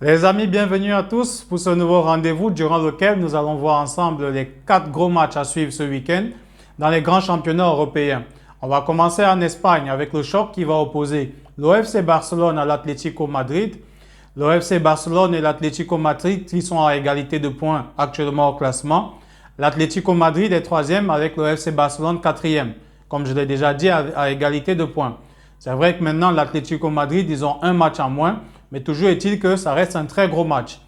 Les amis, bienvenue à tous pour ce nouveau rendez-vous durant lequel nous allons voir ensemble les 4 gros matchs à suivre ce week-end dans les grands championnats européens. On va commencer en Espagne avec le choc qui va opposer l'OFC Barcelone à l'Atlético Madrid. L'OFC Barcelone et l'Atlético Madrid qui sont à égalité de points actuellement au classement. L'Atlético Madrid est 3e avec l'OFC Barcelone 4e, comme je l'ai déjà dit, à égalité de points. C'est vrai que maintenant l'Atlético Madrid, ils ont un match en moins, mais toujours est-il que ça reste un très gros match.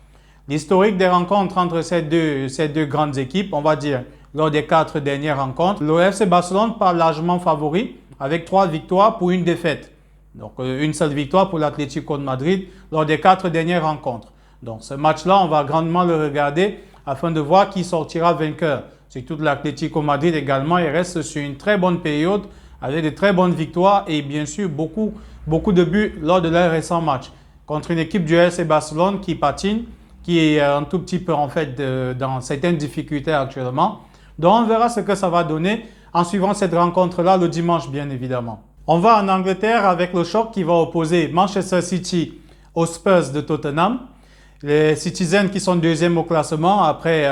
L'historique des rencontres entre ces deux grandes équipes, on va dire, lors des 4 dernières rencontres, l'OFC Barcelone part largement favori avec 3 victoires pour une défaite. Donc une seule victoire pour l'Atlético de Madrid lors des 4 dernières rencontres. Donc ce match-là, on va grandement le regarder afin de voir qui sortira vainqueur. Surtout l'Atlético Madrid également, il reste sur une très bonne période avec de très bonnes victoires et bien sûr beaucoup de buts lors de leurs récents matchs. Contre une équipe du FC Barcelone qui patine, qui est un tout petit peu en fait dans certaines difficultés actuellement. Donc on verra ce que ça va donner en suivant cette rencontre-là le dimanche bien évidemment. On va en Angleterre avec le choc qui va opposer Manchester City aux Spurs de Tottenham. Les Citizens qui sont deuxièmes au classement après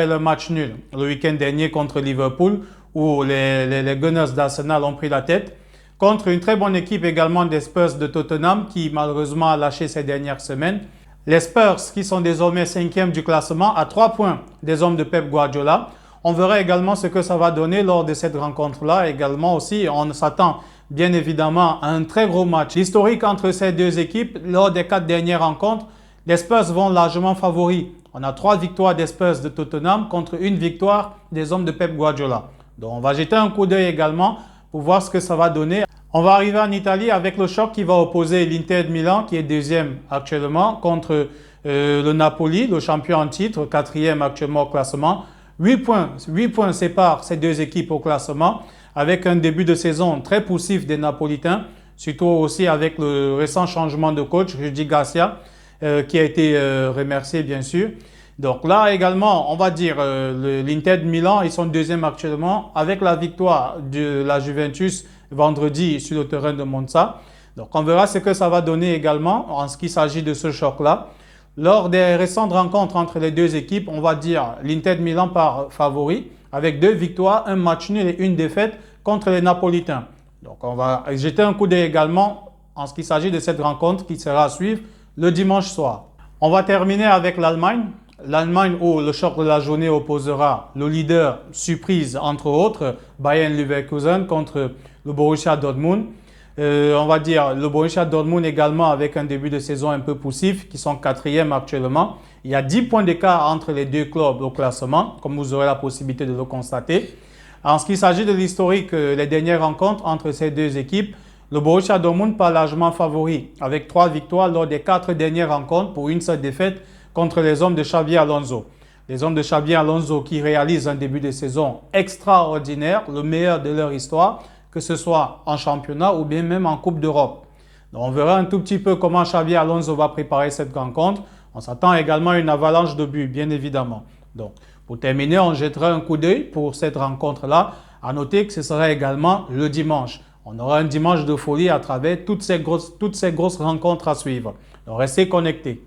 le match nul le week-end dernier contre Liverpool où les Gunners d'Arsenal ont pris la tête. Contre une très bonne équipe également des Spurs de Tottenham qui malheureusement a lâché ces dernières semaines. Les Spurs qui sont désormais 5e du classement à 3 points des hommes de Pep Guardiola. On verra également ce que ça va donner lors de cette rencontre-là. Également aussi, on s'attend bien évidemment à un très gros match historique entre ces deux équipes. Lors des 4 dernières rencontres, les Spurs vont largement favoris. On a 3 victoires des Spurs de Tottenham contre une victoire des hommes de Pep Guardiola. Donc on va jeter un coup d'œil également pour voir ce que ça va donner. On va arriver en Italie avec le choc qui va opposer l'Inter de Milan qui est deuxième actuellement contre le Napoli, le champion en titre, 4e actuellement au classement. 8 points séparent ces deux équipes au classement avec un début de saison très poussif des Napolitains, surtout aussi avec le récent changement de coach, Rudi Garcia, qui a été remercié bien sûr. Donc là également, on va dire l'Inter de Milan, ils sont deuxième actuellement avec la victoire de la Juventus vendredi sur le terrain de Monza. Donc on verra ce que ça va donner également en ce qui s'agit de ce choc-là. Lors des récentes rencontres entre les deux équipes, on va dire l'Inter de Milan par favori avec 2 victoires, un match nul et une défaite contre les Napolitains. Donc on va jeter un coup d'œil également en ce qui s'agit de cette rencontre qui sera à suivre le dimanche soir. On va terminer avec l'Allemagne. L'Allemagne où le choc de la journée opposera le leader surprise entre autres Bayern Leverkusen contre le Borussia Dortmund. On va dire le Borussia Dortmund également avec un début de saison un peu poussif qui sont 4e actuellement. Il y a 10 points d'écart entre les deux clubs au classement comme vous aurez la possibilité de le constater. En ce qui s'agit de l'historique, les dernières rencontres entre ces deux équipes, le Borussia Dortmund part largement favori avec 3 victoires lors des 4 dernières rencontres pour une seule défaite contre les hommes de Xabi Alonso. Les hommes de Xabi Alonso qui réalisent un début de saison extraordinaire, le meilleur de leur histoire, que ce soit en championnat ou bien même en Coupe d'Europe. Donc on verra un tout petit peu comment Xabi Alonso va préparer cette rencontre. On s'attend également à une avalanche de buts, bien évidemment. Donc pour terminer, on jettera un coup d'œil pour cette rencontre-là. À noter que ce sera également le dimanche. On aura un dimanche de folie à travers toutes ces grosses rencontres à suivre. Donc restez connectés.